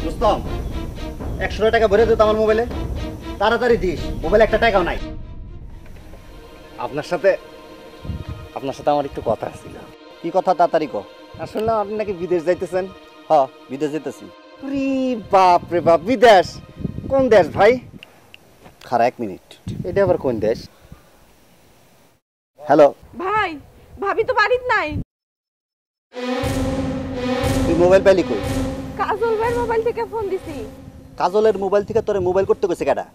রুস্তম 100 টাকা ভরে দে তো আমার মোবাইলে, তাড়াতাড়ি দিস, মোবাইলে একটা টাকাও নাই। আপনার সাথে আমার একটু কথা ছিল। কি কথা, তাড়াতাড়ি কো। আসলে আপনি নাকি বিদেশ যাইতেছেন? হ্যাঁ, বিদেশ যাইতেছি। রে বাপ রে বাপ, বিদেশ? কোন দেশ ভাই? খারা 1 মিনিট, এটা আবার কোন দেশ? হ্যালো ভাই, ভাবি তো বাড়িতে নাই। তুই মোবাইল পাইলি কই? কাজল ভাইয়ের মোবাইল থেকে ফোন দিছি। কাজলের মোবাইল থেকে তোরে মোবাইল করতে কইছে কেডা?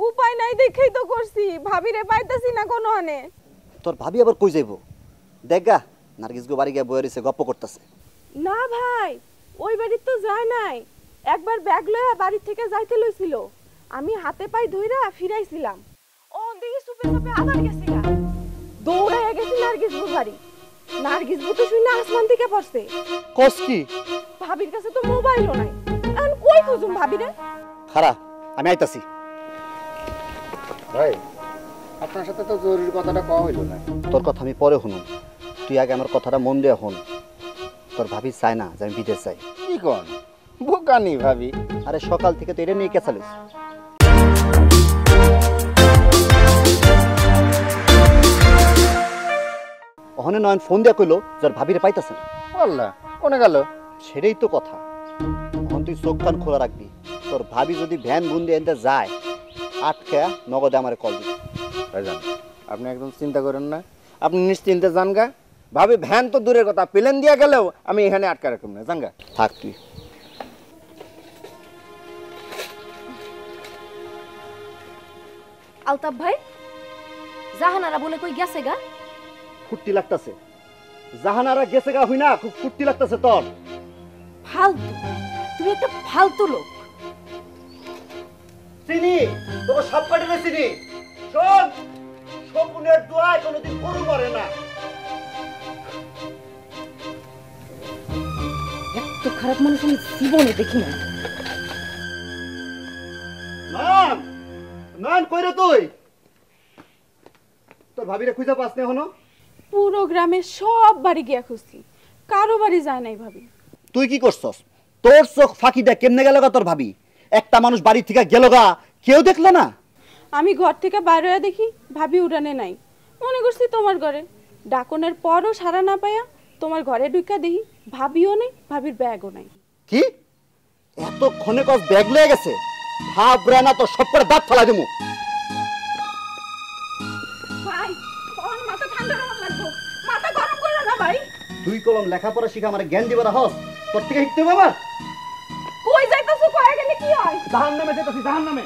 উপায় নাই দেখেই তো করছি, ভাবিরে পাইতাছি না কোনো আনে। তোর ভাবি আবার কই যাইবো? দেখগা নার্গিস গো বাড়ি গিয়া বইয়া রইছে, গপ্প করতেছে। না ভাই, ওই বাড়ি তো যায় নাই। একবার ব্যাগ লয়া বাড়ি থেকে যাইতে লইছিল, আমি হাতে পাই ধইরা ফিরাইছিলাম। ও দেখি সুপে সুপে আবার গেছে গা। দৌড়াইয়া গেছি নার্গিস বউ বাড়ি। নার্গিস বউ তো শুনে আসমান থেকে পড়ছে। কস কি? ভাবির কাছে তো মোবাইলও নাই, এখন কই খুঁজুম ভাবিরে? খারা, আমি আইতাছি। ভাই, আপনার সাথে তো জরুরি কথাটা কওয়া হইল না। তোর কথা আমি পরে শুনুম, তুই আগে আমার কথাটা মন দিয়ে শুন। তোর ভাবি চায় না যে আমি বিদেশ যাই। কি কোন বোকানি ভাবি? আরে সকাল থেকে তো এটা নিয়ে কেচালিস। ওখানে নয়ন ফোন দিয়া কইলো তোর ভাবিরে পাইতাছে না। আল্লাহ, কোনে গেল? সেটাই তো কথা। এখন তুই চোখ কান খোলা রাখবি, তোর ভাবি যদি ভ্যান বুন দিয়ে এনতে যায়, আটকে নগদে আমার কল দিবি। ভাইজান, আপনি একদম চিন্তা করেন না, আপনি নিশ্চিন্তে যান গা। ভাবি ভ্যান তো দূরের কথা, প্লেন দিয়া গেলেও আমি এখানে আটকা রাখুন না, যান গা। থাক তুই। আলতাফ ভাই, জাহানারা বলে কই গেছে গা? ফুর্তি লাগতাছে। জাহানারা গেছে গা হই না, খুব ফুর্তি লাগতাছে তোর। ফালতু, তুমি একটা ফালতু লোক। চিনি তোকে সব কাটে চিনি। শোন, শকুনের দোয়ায় কোনোদিন গরু মরে না। এত খারাপ মানুষ আমি জীবনে দেখি না। নয়ন, নয়ন কই রে তুই? তোর ভাবিরে খুঁজে পাস না এখনো? পুরো গ্রামে সব বাড়ি গিয়া খুঁজছি, কারো বাড়ি যায় নাই ভাবি। তুই কি করছস? তোর চোখ ফাঁকি দেয় কেমনে গেল গা তোর ভাবি? একটা মানুষ বাড়ি থেকে গেল গা, কেউ দেখলো না? আমি ঘর থেকে বাইরে হয়ে দেখি ভাবি উড়ানে নাই। মনে করছি তোমার ঘরে, ডাকনের পরও সারা না পাইয়া তোমার ঘরে ঢুকা দেখি ভাবিও নেই, ভাবির ব্যাগও নাই। কি এতক্ষণে কস ব্যাগ লয়ে গেছে? ভাবরা না তো সব করে দাঁত ফালা দিমু। ভাই, কোন মাথা ঠান্ডা রাখা লাগবো, মাথা গরম করো না ভাই। তুই কলম লেখাপড়া শিখা আমার জ্ঞান দিবার হস, তোর থেকে শিখতে বাবা। কই যাইতাছো, কয়ে গেলে কি হয়? জাহান্নামে যেতেছি, জাহান্নামে।